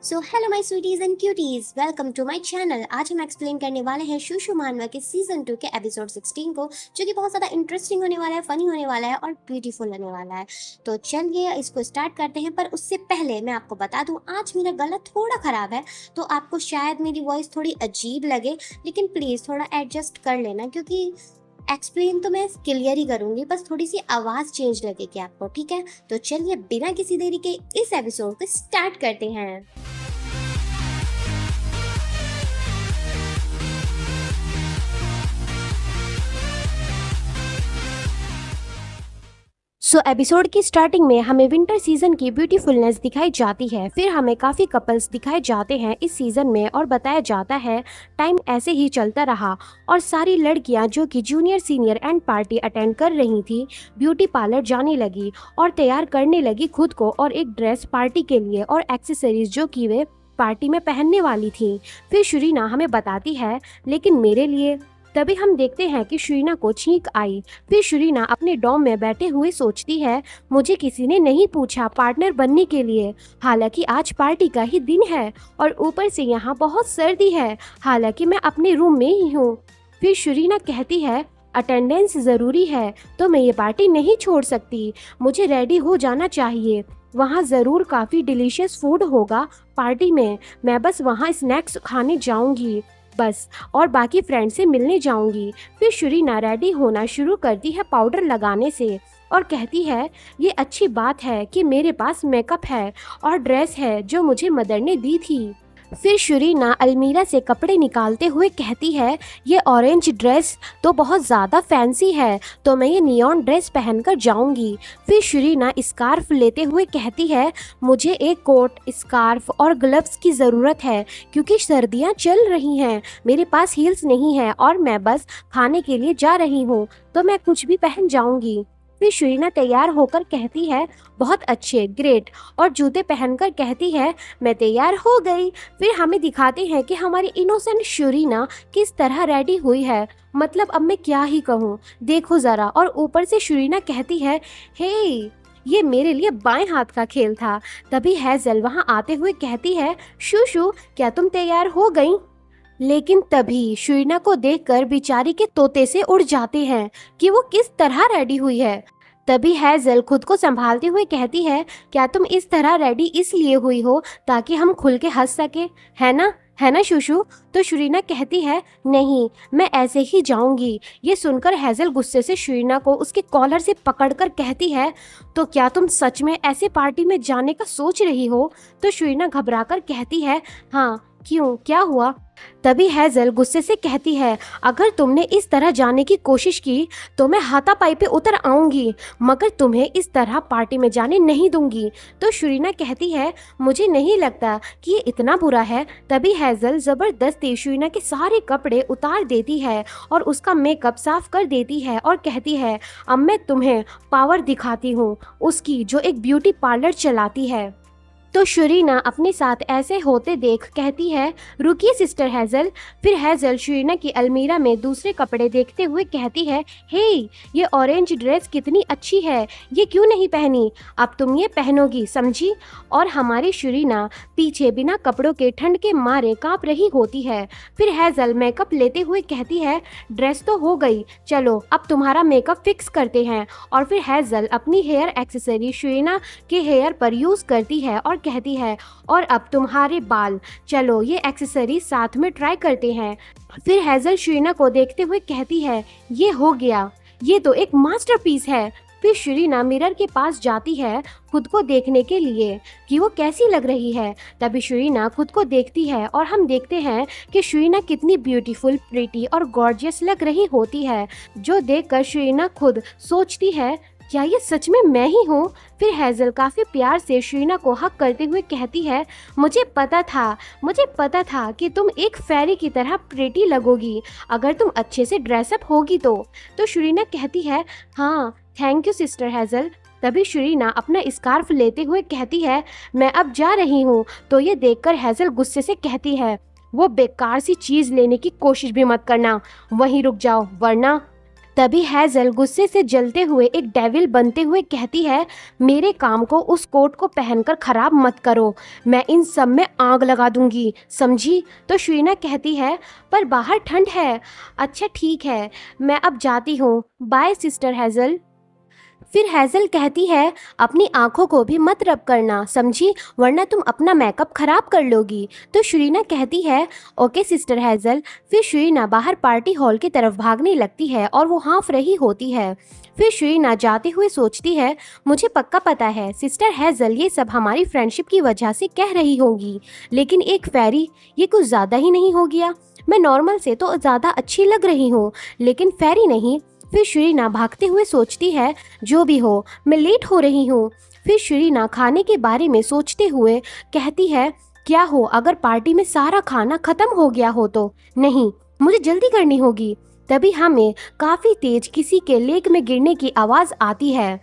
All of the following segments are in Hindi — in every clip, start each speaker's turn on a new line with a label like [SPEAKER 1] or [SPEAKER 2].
[SPEAKER 1] So hello my sweeties and cuties, welcome to my channel. आज हम एक्सप्लेन करने वाले हैं शूशु मानवा के सीजन 2 के एपिसोड 16 को, जो कि बहुत ज़्यादा इंटरेस्टिंग होने वाला है, फनी होने वाला है और ब्यूटीफुल होने वाला है। तो चलिए इसको स्टार्ट करते हैं। पर उससे पहले मैं आपको बता दूं, आज मेरा गला थोड़ा ख़राब है, तो आपको शायद मेरी वॉइस थोड़ी अजीब लगे, लेकिन प्लीज़ थोड़ा एडजस्ट कर लेना, क्योंकि एक्सप्लेन तो मैं क्लियर ही करूंगी, बस थोड़ी सी आवाज़ चेंज लगेगी आपको, ठीक है। तो चलिए बिना किसी देरी के इस एपिसोड को स्टार्ट करते हैं। एपिसोड की स्टार्टिंग में हमें विंटर सीजन की ब्यूटीफुलनेस दिखाई जाती है। फिर हमें काफ़ी कपल्स दिखाए जाते हैं इस सीजन में, और बताया जाता है टाइम ऐसे ही चलता रहा और सारी लड़कियां जो कि junior senior and party attend कर रही थी, ब्यूटी पार्लर जाने लगी और तैयार करने लगी खुद को और एक ड्रेस पार्टी के लिए और एक्सेसरीज जो कि वे पार्टी में पहनने वाली थी। फिर शुरीना हमें बताती है, लेकिन मेरे लिए। तभी हम देखते हैं कि शुरीना को छींक आई। फिर शुरीना अपने डॉम में बैठे हुए सोचती है, मुझे किसी ने नहीं पूछा पार्टनर बनने के लिए, हालांकि आज पार्टी का ही दिन है और ऊपर से यहाँ बहुत सर्दी है, हालांकि मैं अपने रूम में ही हूँ। फिर शुरीना कहती है, अटेंडेंस ज़रूरी है तो मैं ये पार्टी नहीं छोड़ सकती, मुझे रेडी हो जाना चाहिए। वहाँ ज़रूर काफ़ी डिलीशियस फूड होगा पार्टी में, मैं बस वहाँ स्नैक्स खाने जाऊँगी बस, और बाकी फ्रेंड से मिलने जाऊंगी। फिर शुरीना रेडी होना शुरू करती है पाउडर लगाने से और कहती है, ये अच्छी बात है कि मेरे पास मेकअप है और ड्रेस है जो मुझे मदर ने दी थी। फिर शुरीना अलमीरा से कपड़े निकालते हुए कहती है, ये ऑरेंज ड्रेस तो बहुत ज़्यादा फैंसी है, तो मैं ये नियॉन ड्रेस पहनकर जाऊंगी। फिर शुरीना स्कार्फ लेते हुए कहती है, मुझे एक कोट, स्कार्फ और ग्लव्स की ज़रूरत है क्योंकि सर्दियाँ चल रही हैं, मेरे पास हील्स नहीं है और मैं बस खाने के लिए जा रही हूँ, तो मैं कुछ भी पहन जाऊंगी। फिर शुरीना तैयार होकर कहती है, बहुत अच्छे, ग्रेट, और जूते पहनकर कहती है, मैं तैयार हो गई। फिर हमें दिखाते हैं कि हमारी इनोसेंट शुरीना किस तरह रेडी हुई है, मतलब अब मैं क्या ही कहूँ, देखो ज़रा। और ऊपर से शुरीना कहती है, हे, ये मेरे लिए बाएं हाथ का खेल था। तभी हैज़ल वहाँ आते हुए कहती है, शूशु क्या तुम तैयार हो गई? लेकिन तभी शुरीना को देखकर बेचारी के तोते से उड़ जाते हैं कि वो किस तरह रेडी हुई है। तभी हैज़ल खुद को संभालते हुए कहती है, क्या तुम इस तरह रेडी इसलिए हुई हो ताकि हम खुल के हंस सके, है ना शूशु? तो शुरीना कहती है, नहीं, मैं ऐसे ही जाऊंगी। ये सुनकर हैज़ल गुस्से से शुरीना को उसके कॉलर से पकड़कर कहती है, तो क्या तुम सच में ऐसे पार्टी में जाने का सोच रही हो? तो शुरीना घबराकर कहती है, हाँ, क्यों, क्या हुआ? तभी हैज़ल गुस्से से कहती है, अगर तुमने इस तरह जाने की कोशिश की तो मैं हाथापाई पे उतर आऊंगी, मगर तुम्हें इस तरह पार्टी में जाने नहीं दूंगी। तो शुरीना कहती है, मुझे नहीं लगता कि ये इतना बुरा है। तभी हैज़ल ज़बरदस्ती शुरीना के सारे कपड़े उतार देती है और उसका मेकअप साफ कर देती है और कहती है, अब मैं तुम्हें पावर दिखाती हूँ उसकी, जो एक ब्यूटी पार्लर चलाती है। तो शुरीना अपने साथ ऐसे होते देख कहती है, रुकिए सिस्टर हैज़ल। फिर हैज़ल शुरीना की अलमीरा में दूसरे कपड़े देखते हुए कहती है, हे, ये ऑरेंज ड्रेस कितनी अच्छी है, ये क्यों नहीं पहनी? अब तुम ये पहनोगी, समझी? और हमारी शुरीना पीछे बिना कपड़ों के ठंड के मारे काँप रही होती है। फिर हैज़ल मेकअप लेते हुए कहती है, ड्रेस तो हो गई, चलो अब तुम्हारा मेकअप फिक्स करते हैं। और फिर हैज़ल अपनी हेयर एक्सेसरी शुरीना के हेयर पर यूज़ करती है और कहती है, और अब तुम्हारे बाल, चलो ये एक्सेसरी साथ में ट्राई करते हैं। फिर हैज़ल शुरीना को देखते हुए कहती है, ये हो गया, ये तो एक मास्टरपीस है। फिर शुरीना मिरर के पास जाती है खुद को देखने के लिए कि वो कैसी लग रही है। तभी शुरीना खुद को देखती है और हम देखते हैं कि शुरीना कितनी ब्यूटीफुल, प्रीटी और गॉर्जियस लग रही होती है, जो देखकर शुरीना खुद सोचती है, क्या ये सच में मैं ही हूँ? फिर हैज़ल काफ़ी प्यार से शुरीना को हक करते हुए कहती है, मुझे पता था कि तुम एक फेरी की तरह प्रीटी लगोगी अगर तुम अच्छे से ड्रेसअप होगी तो शुरीना कहती है, हाँ, थैंक यू सिस्टर हैज़ल। तभी शुरीना अपना स्कार्फ लेते हुए कहती है, मैं अब जा रही हूँ। तो ये देखकर हैज़ल गुस्से से कहती है, वो बेकार सी चीज़ लेने की कोशिश भी मत करना, वहीं रुक जाओ, वरना। तभी हैजल गुस्से से जलते हुए एक डेविल बनते हुए कहती है, मेरे काम को उस कोट को पहनकर खराब मत करो, मैं इन सब में आग लगा दूंगी, समझी? तो श्रीना कहती है, पर बाहर ठंड है। अच्छा ठीक है, मैं अब जाती हूँ, बाय सिस्टर हैजल। फिर हैजल कहती है, अपनी आंखों को भी मत रब करना, समझी, वरना तुम अपना मेकअप खराब कर लोगी। तो श्रीना कहती है, ओके सिस्टर हैजल। फिर श्रीना बाहर पार्टी हॉल की तरफ भागने लगती है और वो हाँफ रही होती है। फिर श्रीना जाते हुए सोचती है, मुझे पक्का पता है सिस्टर हैजल ये सब हमारी फ्रेंडशिप की वजह से कह रही होंगी, लेकिन एक फेरी, ये कुछ ज़्यादा ही नहीं हो गया? मैं नॉर्मल से तो ज़्यादा अच्छी लग रही हूँ, लेकिन फेरी नहीं। फिर श्रीना भागते हुए सोचती है, जो भी हो मैं लेट हो रही हूँ। फिर श्रीना खाने के बारे में सोचते हुए कहती है, क्या हो अगर पार्टी में सारा खाना खत्म हो गया हो तो? नहीं, मुझे जल्दी करनी होगी। तभी हमें काफ़ी तेज किसी के लेक में गिरने की आवाज़ आती है।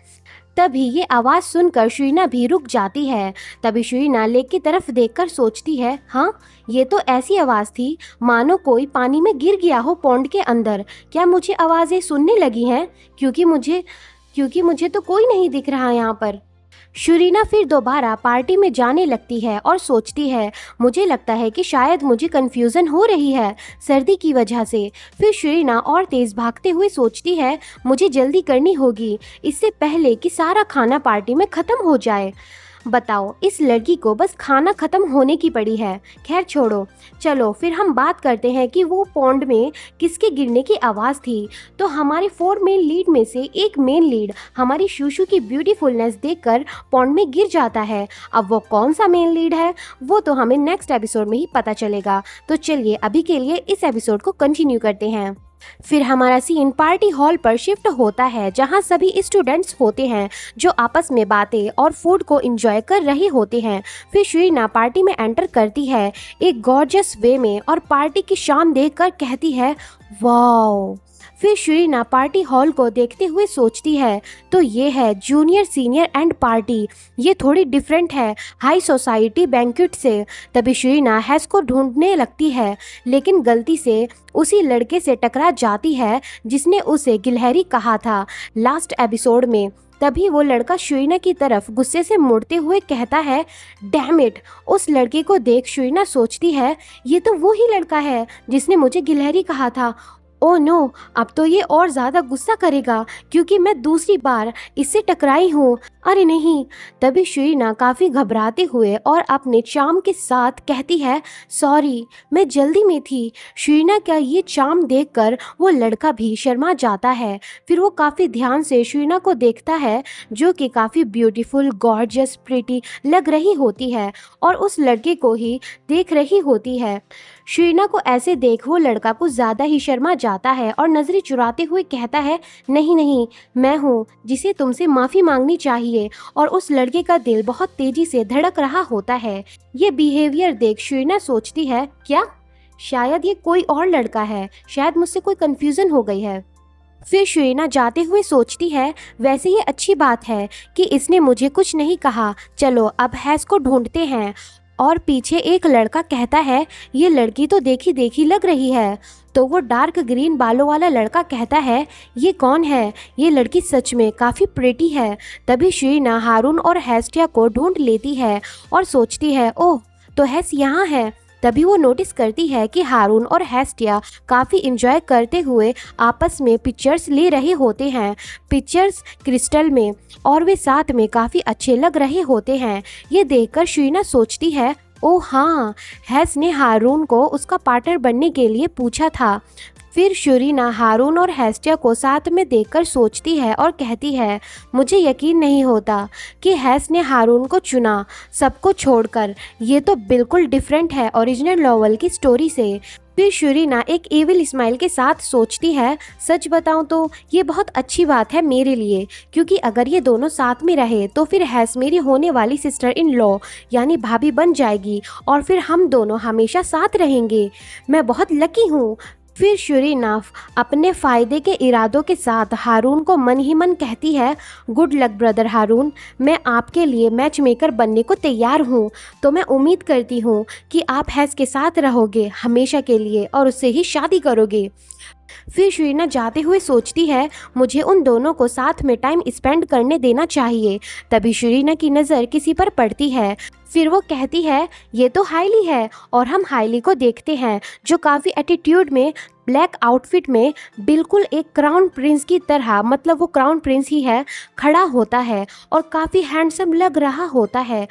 [SPEAKER 1] तभी ये आवाज़ सुनकर श्रीना भी रुक जाती है। तभी श्रीना लेक की तरफ देखकर सोचती है, हाँ ये तो ऐसी आवाज़ थी मानो कोई पानी में गिर गया हो पौंड के अंदर। क्या मुझे आवाज़ें सुनने लगी हैं? क्योंकि मुझे तो कोई नहीं दिख रहा यहाँ पर। शुरीना फिर दोबारा पार्टी में जाने लगती है और सोचती है, मुझे लगता है कि शायद मुझे कन्फ्यूज़न हो रही है सर्दी की वजह से। फिर शुरीना और तेज़ भागते हुए सोचती है, मुझे जल्दी करनी होगी इससे पहले कि सारा खाना पार्टी में ख़त्म हो जाए। बताओ, इस लड़की को बस खाना ख़त्म होने की पड़ी है। खैर छोड़ो, चलो फिर हम बात करते हैं कि वो पौंड में किसके गिरने की आवाज़ थी। तो हमारे 4 मेन लीड में से एक मेन लीड हमारी शूशू की ब्यूटीफुलनेस देखकर पौंड में गिर जाता है। अब वो कौन सा मेन लीड है वो तो हमें नेक्स्ट एपिसोड में ही पता चलेगा। तो चलिए अभी के लिए इस एपिसोड को कंटिन्यू करते हैं। फिर हमारा सीन पार्टी हॉल पर शिफ्ट होता है, जहां सभी स्टूडेंट्स होते हैं जो आपस में बातें और फूड को एंजॉय कर रहे होते हैं। फिर श्रीना पार्टी में एंटर करती है एक गॉर्जियस वे में और पार्टी की शान देखकर कहती है, वाओ। फिर श्रीना पार्टी हॉल को देखते हुए सोचती है, तो ये है जूनियर सीनियर एंड पार्टी, ये थोड़ी डिफरेंट है हाई सोसाइटी बैंक्वेट से। तभी श्रीना हैस को ढूंढने लगती है, लेकिन गलती से उसी लड़के से टकरा जाती है जिसने उसे गिलहरी कहा था लास्ट एपिसोड में। तभी वो लड़का श्रीना की तरफ गुस्से से मुड़ते हुए कहता है, डैम इट। उस लड़के को देख श्रीना सोचती है, ये तो वो ही लड़का है जिसने मुझे गिलहरी कहा था। ओह नो, अब तो ये और ज़्यादा गुस्सा करेगा क्योंकि मैं दूसरी बार इससे टकराई हूँ। अरे नहीं। तभी श्रीना काफ़ी घबराते हुए और अपने चार्म के साथ कहती है, सॉरी मैं जल्दी में थी। श्रीना का ये चार्म देखकर वो लड़का भी शर्मा जाता है। फिर वो काफ़ी ध्यान से श्रीना को देखता है जो कि काफ़ी ब्यूटीफुल गॉर्जियस प्रिटी लग रही होती है और उस लड़के को ही देख रही होती है। श्रीना को ऐसे देख वो लड़का कुछ ज़्यादा ही शर्मा जाता है और नजरें चुराते हुए कहता है, नहीं नहीं, मैं हूँ जिसे तुमसे माफ़ी मांगनी चाहिए। और उस लड़के का दिल बहुत तेजी से धड़क रहा होता है। ये बिहेवियर देख श्रीना सोचती है, क्या शायद ये कोई और लड़का है, शायद मुझसे कोई कंफ्यूजन हो गई है। फिर श्रीना जाते हुए सोचती है, वैसे ये अच्छी बात है कि इसने मुझे कुछ नहीं कहा, चलो अब हैस को ढूंढते हैं। और पीछे एक लड़का कहता है, ये लड़की तो देखी देखी लग रही है। तो वो डार्क ग्रीन बालों वाला लड़का कहता है, ये कौन है? ये लड़की सच में काफ़ी प्रिटी है। तभी श्रीना हारून और हेस्टिया को ढूंढ लेती है और सोचती है, ओह तो हैस यहाँ है। तभी वो नोटिस करती है कि हारून और हेस्टिया काफ़ी इंजॉय करते हुए आपस में पिक्चर्स ले रहे होते हैं, पिक्चर्स क्रिस्टल में, और वे साथ में काफ़ी अच्छे लग रहे होते हैं। ये देखकर श्रीना सोचती है, ओह हाँ, हैस ने हारून को उसका पार्टनर बनने के लिए पूछा था। फिर श्रीना हारून और हेस्टिया को साथ में देखकर सोचती है और कहती है, मुझे यकीन नहीं होता कि हैस ने हारून को चुना सबको छोड़कर। ये तो बिल्कुल डिफरेंट है ओरिजिनल नॉवल की स्टोरी से। फिर श्रीना एक एविल स्माइल के साथ सोचती है, सच बताऊं तो ये बहुत अच्छी बात है मेरे लिए, क्योंकि अगर ये दोनों साथ में रहे तो फिर हैस मेरी होने वाली सिस्टर इन लॉ यानी भाभी बन जाएगी और फिर हम दोनों हमेशा साथ रहेंगे। मैं बहुत लकी हूँ। फिर शुरीना अपने फ़ायदे के इरादों के साथ हारून को मन ही मन कहती है, गुड लक ब्रदर हारून, मैं आपके लिए मैच मेकर बनने को तैयार हूँ। तो मैं उम्मीद करती हूँ कि आप हैज़ के साथ रहोगे हमेशा के लिए और उससे ही शादी करोगे। फिर शुरीना जाते हुए सोचती है, मुझे उन दोनों को साथ में टाइम स्पेंड करने देना चाहिए। तभी शुरीना की नज़र किसी पर पड़ती है। फिर वो कहती है, ये तो हाइली है। और हम हाइली को देखते हैं जो काफ़ी एटीट्यूड में ब्लैक आउटफिट में बिल्कुल एक क्राउन प्रिंस की तरह, मतलब वो क्राउन प्रिंस ही है, खड़ा होता है और काफ़ी हैंडसम लग रहा होता है।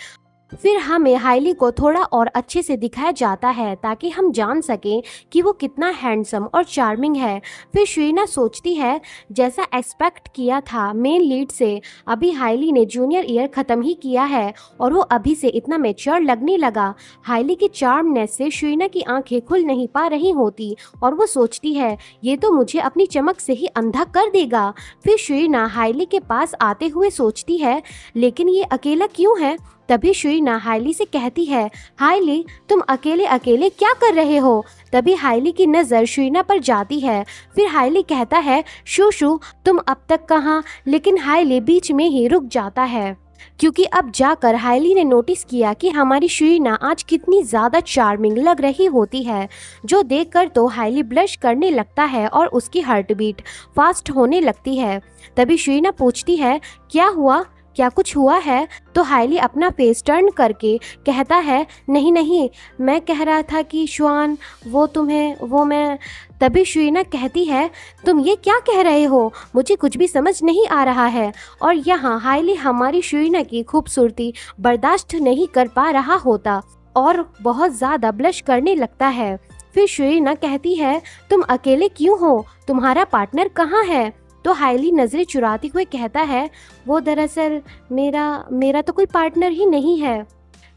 [SPEAKER 1] फिर हमें हाइली को थोड़ा और अच्छे से दिखाया जाता है ताकि हम जान सकें कि वो कितना हैंडसम और चार्मिंग है। फिर शुरीना सोचती है, जैसा एक्सपेक्ट किया था मेन लीड से, अभी हाइली ने जूनियर ईयर ख़त्म ही किया है और वो अभी से इतना मैच्योर लगने लगा। हाइली की चार्मनेस से शुरीना की आंखें खुल नहीं पा रही होती और वो सोचती है, ये तो मुझे अपनी चमक से ही अंधा कर देगा। फिर शुरीना हाइली के पास आते हुए सोचती है, लेकिन ये अकेला क्यों है। तभी शुरीना हाइली से कहती है, हाइली तुम अकेले अकेले क्या कर रहे हो। तभी हाइली की नज़र शुरीना पर जाती है। फिर हाइली कहता है, शू तुम अब तक कहाँ। लेकिन हाइली बीच में ही रुक जाता है क्योंकि अब जाकर हाइली ने नोटिस किया कि हमारी शुरीना आज कितनी ज़्यादा चार्मिंग लग रही होती है, जो देखकर तो हाइली ब्लश करने लगता है और उसकी हार्ट बीट फास्ट होने लगती है। तभी शुरीना पूछती है, क्या हुआ, क्या कुछ हुआ है। तो हाइली अपना फेस टर्न करके कहता है, नहीं नहीं, मैं कह रहा था कि श्वान वो मैं। तभी शुरीना कहती है, तुम ये क्या कह रहे हो, मुझे कुछ भी समझ नहीं आ रहा है। और यहाँ हाइली हमारी शुरीना की खूबसूरती बर्दाश्त नहीं कर पा रहा होता और बहुत ज़्यादा ब्लश करने लगता है। फिर शुरीना कहती है, तुम अकेले क्यों हो, तुम्हारा पार्टनर कहाँ है। तो हाइली नज़रें चुराते हुए कहता है, वो दरअसल मेरा तो कोई पार्टनर ही नहीं है।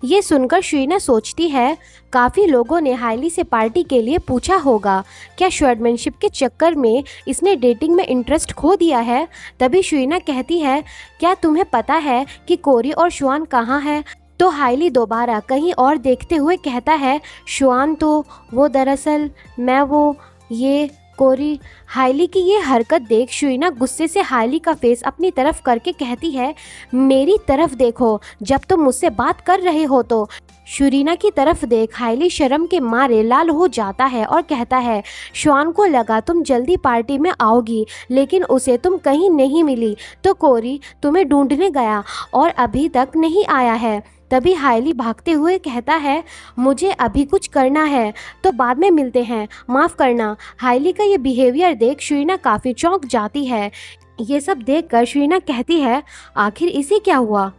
[SPEAKER 1] ये सुनकर शुरीना सोचती है, काफ़ी लोगों ने हाइली से पार्टी के लिए पूछा होगा, क्या शॉर्टमैनशिप के चक्कर में इसने डेटिंग में इंटरेस्ट खो दिया है। तभी शुरीना कहती है, क्या तुम्हें पता है कि कोरी और श्वान कहाँ है। तो हाइली दोबारा कहीं और देखते हुए कहता है, श्वान तो वो दरअसल ये कोरी। हाइली की ये हरकत देख शुरीना गुस्से से हाइली का फेस अपनी तरफ करके कहती है, मेरी तरफ देखो जब तुम मुझसे बात कर रहे हो। तो शुरीना की तरफ देख हाइली शर्म के मारे लाल हो जाता है और कहता है, श्वान को लगा तुम जल्दी पार्टी में आओगी, लेकिन उसे तुम कहीं नहीं मिली, तो कोरी तुम्हें ढूंढने गया और अभी तक नहीं आया है। तभी हाइली भागते हुए कहता है, मुझे अभी कुछ करना है, तो बाद में मिलते हैं, माफ़ करना। हाइली का ये बिहेवियर देख शुरीना काफ़ी चौंक जाती है। ये सब देखकर शुरीना कहती है, आखिर इसे क्या हुआ।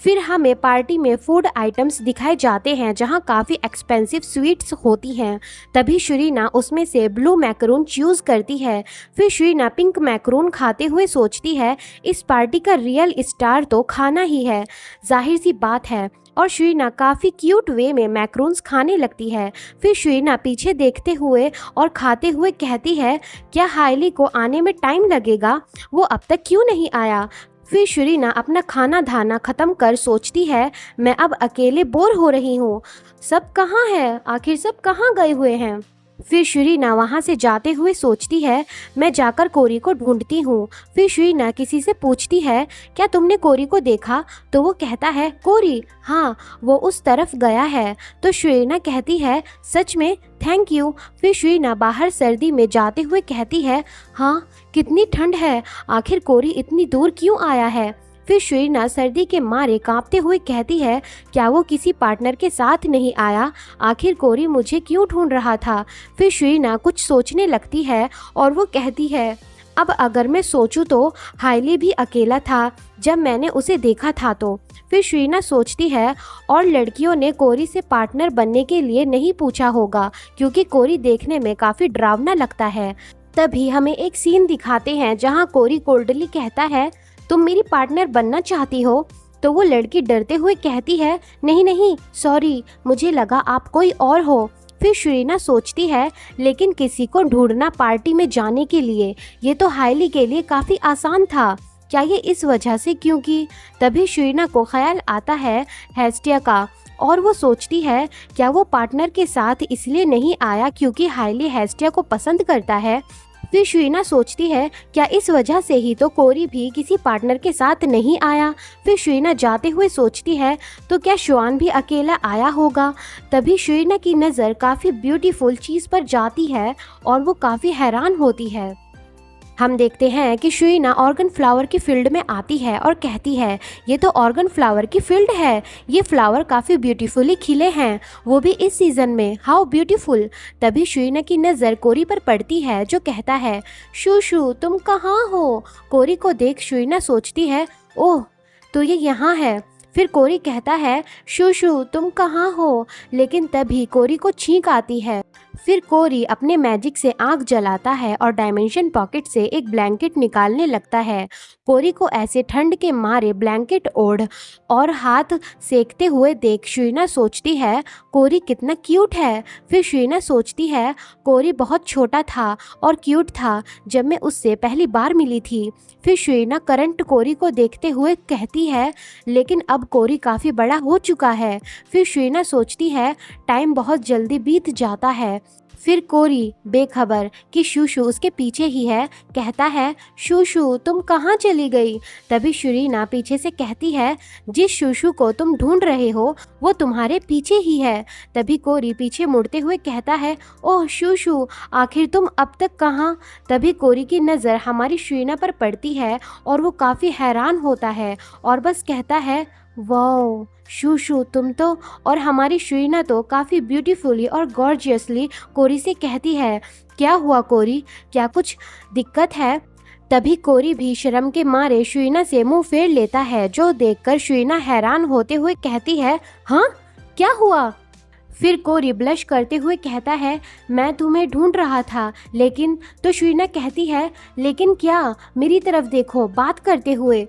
[SPEAKER 1] फिर हमें पार्टी में फूड आइटम्स दिखाए जाते हैं जहां काफ़ी एक्सपेंसिव स्वीट्स होती हैं। तभी शुरीना उसमें से ब्लू मैकरून चूज़ करती है। फिर शुरीना पिंक मैकरून खाते हुए सोचती है, इस पार्टी का रियल स्टार तो खाना ही है, जाहिर सी बात है। और शुरीना काफ़ी क्यूट वे में मैक्रोन्स खाने लगती है। फिर शुरीना पीछे देखते हुए और खाते हुए कहती है, क्या हाइली को आने में टाइम लगेगा, वो अब तक क्यों नहीं आया। फिर शुरीना अपना खाना धाना ख़त्म कर सोचती है, मैं अब अकेले बोर हो रही हूँ, सब कहाँ है, आखिर सब कहाँ गए हुए हैं। फिर शुरीना वहाँ से जाते हुए सोचती है, मैं जाकर कोरी को ढूंढती हूँ। फिर शुरीना किसी से पूछती है, क्या तुमने कोरी को देखा। तो वो कहता है, कोरी, हाँ वो उस तरफ गया है। तो शुरीना कहती है, सच में, थैंक यू। फिर शुरीना बाहर सर्दी में जाते हुए कहती है, हाँ कितनी ठंड है, आखिर कोरी इतनी दूर क्यों आया है। फिर शुरीना सर्दी के मारे कांपते हुए कहती है, क्या वो किसी पार्टनर के साथ नहीं आया, आखिर कोरी मुझे क्यों ढूंढ रहा था। फिर शुरीना कुछ सोचने लगती है और वो कहती है, अब अगर मैं सोचूं तो हाइली भी अकेला था जब मैंने उसे देखा था। तो फिर शुरीना सोचती है, और लड़कियों ने कोरी से पार्टनर बनने के लिए नहीं पूछा होगा क्योंकि कोरी देखने में काफ़ी डरावना लगता है। तभी हमें एक सीन दिखाते हैं जहाँ कोरी कोल्डली कहता है, तुम मेरी पार्टनर बनना चाहती हो। तो वो लड़की डरते हुए कहती है, नहीं नहीं सॉरी, मुझे लगा आप कोई और हो। फिर शुरीना सोचती है, लेकिन किसी को ढूंढना पार्टी में जाने के लिए, ये तो हाइली के लिए काफ़ी आसान था, क्या ये इस वजह से, क्योंकि तभी शुरीना को ख्याल आता है हेस्टिया का और वो सोचती है क्या वो पार्टनर के साथ इसलिए नहीं आया क्योंकि हाइली हेस्टिया को पसंद करता है। फिर शुइना सोचती है क्या इस वजह से ही तो कोरी भी किसी पार्टनर के साथ नहीं आया। फिर शुइना जाते हुए सोचती है तो क्या शुआन भी अकेला आया होगा। तभी शुइना की नज़र काफ़ी ब्यूटीफुल चीज़ पर जाती है और वो काफ़ी हैरान होती है। हम देखते हैं कि शुइना ऑर्गन फ्लावर की फील्ड में आती है और कहती है ये तो ऑर्गन फ्लावर की फील्ड है, ये फ्लावर काफ़ी ब्यूटीफुली खिले हैं, वो भी इस सीज़न में, हाउ ब्यूटीफुल। तभी शुइना की नज़र कोरी पर पड़ती है जो कहता है शू तुम कहाँ हो। कोरी को देख शुइना सोचती है ओह तो ये यहाँ है। फिर कोरी कहता है शू तुम कहाँ हो, लेकिन तभी कोरी को छींक आती है। फिर कोरी अपने मैजिक से आग जलाता है और डायमेंशन पॉकेट से एक ब्लैंकेट निकालने लगता है। कोरी को ऐसे ठंड के मारे ब्लैंकेट ओढ़ और हाथ सेकते हुए देख शुइना सोचती है कोरी कितना क्यूट है। फिर शुइना सोचती है कोरी बहुत छोटा था और क्यूट था जब मैं उससे पहली बार मिली थी। फिर शुइना करंट कोरी को देखते हुए कहती है लेकिन अब कोरी काफ़ी बड़ा हो चुका है। फिर शुइना सोचती है टाइम बहुत जल्दी बीत जाता है। फिर कोरी बेखबर कि शूशू उसके पीछे ही है कहता है शूशू तुम कहाँ चली गई। तभी शुरीना पीछे से कहती है जिस शूशू को तुम ढूंढ रहे हो वो तुम्हारे पीछे ही है। तभी कोरी पीछे मुड़ते हुए कहता है ओह शूशू आखिर तुम अब तक कहाँ। तभी कोरी की नज़र हमारी शुरीना पर पड़ती है और वो काफ़ी हैरान होता है और बस कहता है वाओ शूशू तुम तो। और हमारी शुइना तो काफ़ी ब्यूटीफुली और गॉर्जियसली कोरी से कहती है क्या हुआ कोरी, क्या कुछ दिक्कत है। तभी कोरी भी शर्म के मारे शुइना से मुंह फेर लेता है जो देखकर शुइना हैरान होते हुए कहती है हाँ क्या हुआ। फिर कोरी ब्लश करते हुए कहता है मैं तुम्हें ढूंढ रहा था लेकिन। तो शुइना कहती है लेकिन क्या, मेरी तरफ देखो बात करते हुए।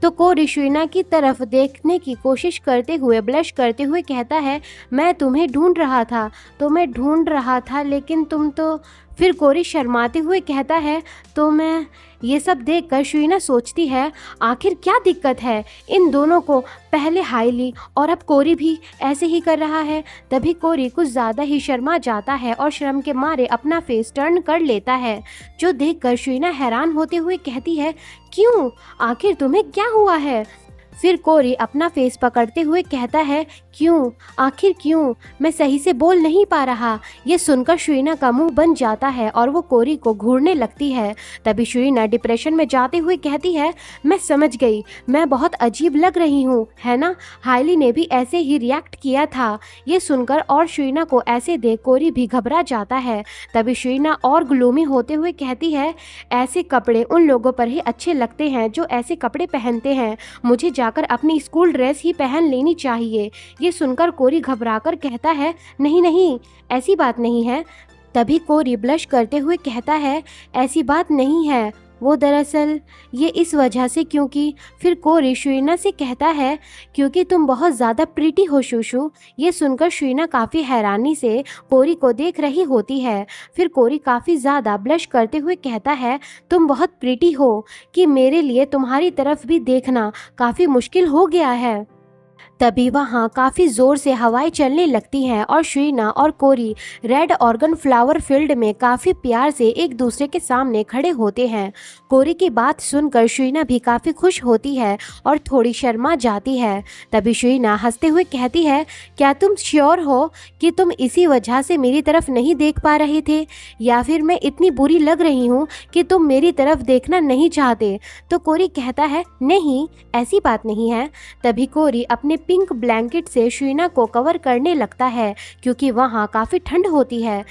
[SPEAKER 1] तो कोरी शुइना की तरफ देखने की कोशिश करते हुए ब्लश करते हुए कहता है मैं तुम्हें ढूंढ रहा था, तो मैं ढूंढ रहा था लेकिन तुम तो। फिर कोरी शर्माते हुए कहता है तो मैं। ये सब देखकर शुइना सोचती है आखिर क्या दिक्कत है इन दोनों को, पहले हाइली और अब कोरी भी ऐसे ही कर रहा है। तभी कोरी कुछ ज़्यादा ही शर्मा जाता है और शर्म के मारे अपना फेस टर्न कर लेता है जो देखकर शुइना हैरान होते हुए कहती है क्यों, आखिर तुम्हें क्या हुआ है। फिर कोरी अपना फेस पकड़ते हुए कहता है क्यों, आखिर क्यों, मैं सही से बोल नहीं पा रहा। ये सुनकर शुइना का मुंह बन जाता है और वो कोरी को घूरने लगती है। तभी शुइना डिप्रेशन में जाते हुए कहती है मैं समझ गई, मैं बहुत अजीब लग रही हूँ है ना, हाइली ने भी ऐसे ही रिएक्ट किया था। ये सुनकर और शुइना को ऐसे देख कोरी भी घबरा जाता है। तभी शुइना और ग्लूमी होते हुए कहती है ऐसे कपड़े उन लोगों पर ही अच्छे लगते हैं जो ऐसे कपड़े पहनते हैं, मुझे जाकर अपनी स्कूल ड्रेस ही पहन लेनी चाहिए। ये सुनकर कोरी घबराकर कहता है नहीं नहीं ऐसी बात नहीं है। तभी कोरी ब्लश करते हुए कहता है ऐसी बात नहीं है, वो दरअसल ये इस वजह से क्योंकि। फिर कोरी शुइना से कहता है क्योंकि तुम बहुत ज़्यादा प्रीटी हो शूशू। ये सुनकर शुइना काफ़ी हैरानी से कोरी को देख रही होती है। फिर कोरी काफ़ी ज़्यादा ब्लश करते हुए कहता है तुम बहुत प्रीटी हो कि मेरे लिए तुम्हारी तरफ भी देखना काफ़ी मुश्किल हो गया है। तभी वहाँ काफ़ी ज़ोर से हवाएं चलने लगती हैं और शुइना और कोरी रेड ऑर्गन फ्लावर फील्ड में काफ़ी प्यार से एक दूसरे के सामने खड़े होते हैं। कोरी की बात सुनकर शुइना भी काफ़ी खुश होती है और थोड़ी शर्मा जाती है। तभी शुइना हंसते हुए कहती है क्या तुम श्योर हो कि तुम इसी वजह से मेरी तरफ नहीं देख पा रहे थे, या फिर मैं इतनी बुरी लग रही हूँ कि तुम मेरी तरफ देखना नहीं चाहते। तो कोरी कहता है नहीं ऐसी बात नहीं है। तभी कोरी अपने पिंक ब्लैंकेट से शुइना को कवर करने लगता है क्योंकि वहाँ काफ़ी ठंड होती है।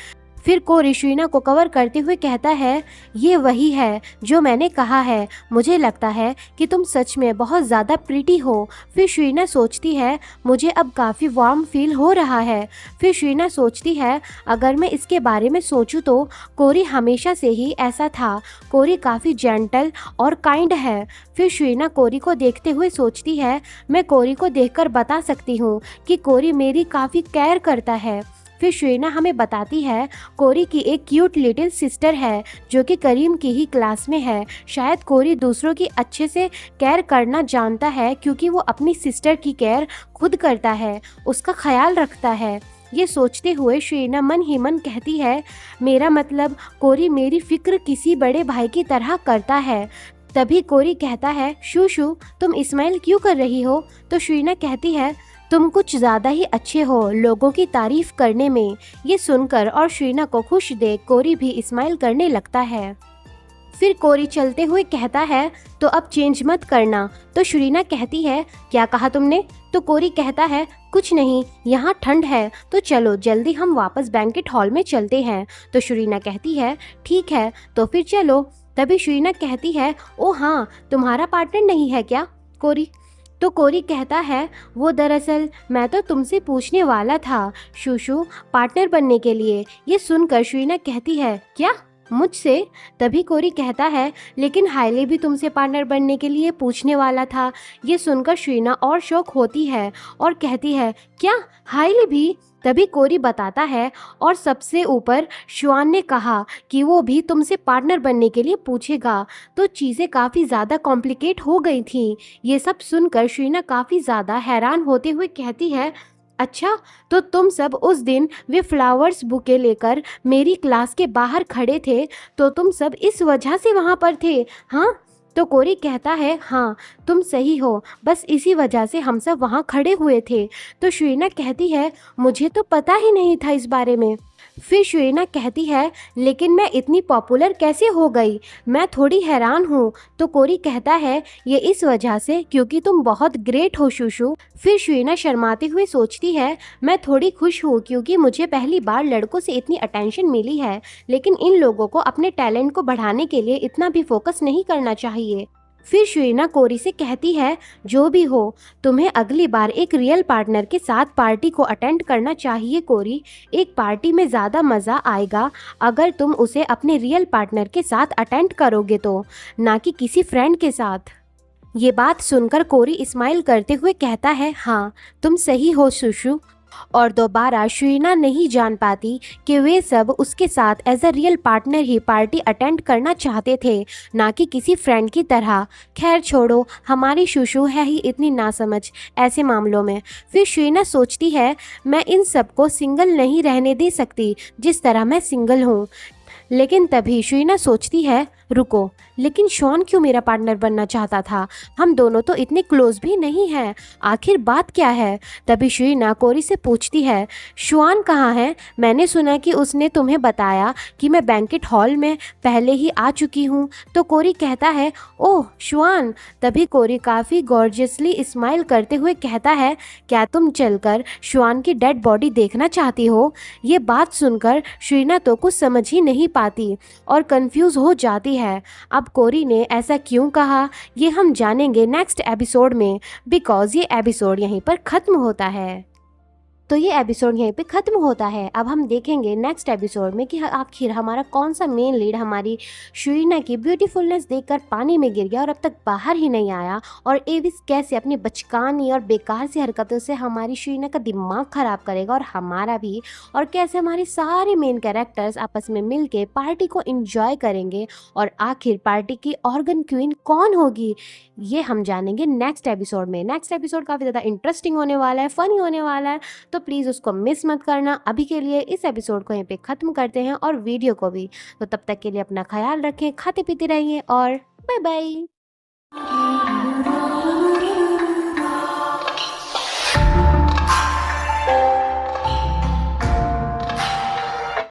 [SPEAKER 1] फिर कोरी शुइना को कवर करते हुए कहता है ये वही है जो मैंने कहा है, मुझे लगता है कि तुम सच में बहुत ज़्यादा प्रीटी हो। फिर शुइना सोचती है मुझे अब काफ़ी वार्म फील हो रहा है। फिर शुइना सोचती है अगर मैं इसके बारे में सोचूं तो कोरी हमेशा से ही ऐसा था, कोरी काफ़ी जेंटल और काइंड है। फिर शुइना कोरी को देखते हुए सोचती है मैं कोरी को देखकर बता सकती हूँ कि कोरी मेरी काफ़ी केयर करता है। फिर श्रीना हमें बताती है कोरी की एक क्यूट लिटिल सिस्टर है जो कि करीम की ही क्लास में है। शायद कोरी दूसरों की अच्छे से केयर करना जानता है क्योंकि वो अपनी सिस्टर की केयर खुद करता है, उसका ख्याल रखता है। ये सोचते हुए श्रीना मन ही मन कहती है मेरा मतलब कोरी मेरी फिक्र किसी बड़े भाई की तरह करता है। तभी कोरी कहता है शू तुम इस्माइल क्यों कर रही हो? तो श्रीना कहती है तुम कुछ ज़्यादा ही अच्छे हो लोगों की तारीफ करने में। ये सुनकर और श्रीना को खुश देख कोरी भी इस्माइल करने लगता है। फिर कोरी चलते हुए कहता है तो अब चेंज मत करना। तो श्रीना कहती है क्या कहा तुमने? तो कोरी कहता है कुछ नहीं, यहाँ ठंड है तो चलो जल्दी हम वापस बैंकेट हॉल में चलते हैं। तो श्रीना कहती है ठीक है तो फिर चलो। तभी श्रीना कहती है ओ हाँ, तुम्हारा पार्टनर नहीं है क्या? कोरी तो कोरी कहता है वो दरअसल मैं तो तुमसे पूछने वाला था शूशू पार्टनर बनने के लिए। ये सुनकर श्रीना कहती है क्या मुझसे? तभी कोरी कहता है लेकिन हाईली भी तुमसे पार्टनर बनने के लिए पूछने वाला था। ये सुनकर श्रीना और शौक होती है और कहती है क्या हाईली भी? तभी कोरी बताता है और सबसे ऊपर शुआन ने कहा कि वो भी तुमसे पार्टनर बनने के लिए पूछेगा। तो चीज़ें काफ़ी ज़्यादा कॉम्प्लिकेट हो गई थी। ये सब सुनकर श्रीना काफ़ी ज़्यादा हैरान होते हुए कहती है अच्छा तो तुम सब उस दिन वे फ्लावर्स बुके लेकर मेरी क्लास के बाहर खड़े थे तो तुम सब इस वजह से वहाँ पर थे? हाँ। तो कोरी कहता है हाँ तुम सही हो, बस इसी वजह से हम सब वहाँ खड़े हुए थे। तो श्रीना कहती है मुझे तो पता ही नहीं था इस बारे में। फिर श्रीना कहती है लेकिन मैं इतनी पॉपुलर कैसे हो गई, मैं थोड़ी हैरान हूँ। तो कोरी कहता है ये इस वजह से क्योंकि तुम बहुत ग्रेट हो शूशू। फिर श्रीना शर्माते हुए सोचती है मैं थोड़ी खुश हूँ क्योंकि मुझे पहली बार लड़कों से इतनी अटेंशन मिली है, लेकिन इन लोगों को अपने टैलेंट को बढ़ाने के लिए इतना भी फोकस नहीं करना चाहिए। फिर श्रीना कोरी से कहती है जो भी हो तुम्हें अगली बार एक रियल पार्टनर के साथ पार्टी को अटेंड करना चाहिए कोरी। एक पार्टी में ज़्यादा मज़ा आएगा अगर तुम उसे अपने रियल पार्टनर के साथ अटेंड करोगे तो, ना कि किसी फ्रेंड के साथ। ये बात सुनकर कोरी इस्माइल करते हुए कहता है हाँ तुम सही हो शूशू। और दोबारा श्रीना नहीं जान पाती कि वे सब उसके साथ एज अ रियल पार्टनर ही पार्टी अटेंड करना चाहते थे, ना कि किसी फ्रेंड की तरह। खैर छोड़ो, हमारी शूशू है ही इतनी नासमझ ऐसे मामलों में। फिर श्रीना सोचती है मैं इन सबको सिंगल नहीं रहने दे सकती जिस तरह मैं सिंगल हूँ। लेकिन तभी श्रीना सोचती है रुको, लेकिन शॉन क्यों मेरा पार्टनर बनना चाहता था? हम दोनों तो इतने क्लोज भी नहीं हैं, आखिर बात क्या है? तभी श्रीना कोरी से पूछती है शुआन कहाँ है? मैंने सुना कि उसने तुम्हें बताया कि मैं बैंकेट हॉल में पहले ही आ चुकी हूँ। तो कोरी कहता है ओह शुआन। तभी कोरी काफ़ी गॉर्जियसली स्माइल करते हुए कहता है क्या तुम चलकर शुआन की डेड बॉडी देखना चाहती हो? ये बात सुनकर श्रीना तो कुछ समझ ही नहीं पाती और कंफ्यूज हो जाती है। अब कोरी ने ऐसा क्यों कहा ये हम जानेंगे नेक्स्ट एपिसोड में, बिकॉज ये एपिसोड यहीं पर ख़त्म होता है। तो ये एपिसोड यहीं पे ख़त्म होता है। अब हम देखेंगे नेक्स्ट एपिसोड में कि आखिर हमारा कौन सा मेन लीड हमारी शुरीना की ब्यूटीफुलनेस देखकर पानी में गिर गया और अब तक बाहर ही नहीं आया, और एविस कैसे अपनी बचकानी और बेकार सी हरकतों से हमारी शुरीना का दिमाग ख़राब करेगा और हमारा भी, और कैसे हमारे सारे मेन कैरेक्टर्स आपस में मिल के पार्टी को इन्जॉय करेंगे, और आखिर पार्टी की ऑर्गन क्वीन कौन होगी ये हम जानेंगे नेक्स्ट एपिसोड में। नेक्स्ट एपिसोड काफ़ी ज़्यादा इंटरेस्टिंग होने वाला है, फ़नी होने वाला है, तो प्लीज़ उसको मिस मत करना। अभी के लिए इस एपिसोड को यहीं पे ख़त्म करते हैं और वीडियो को भी। तो तब तक के लिए अपना ख्याल रखें, खाते पीते रहिए और बाय बाय।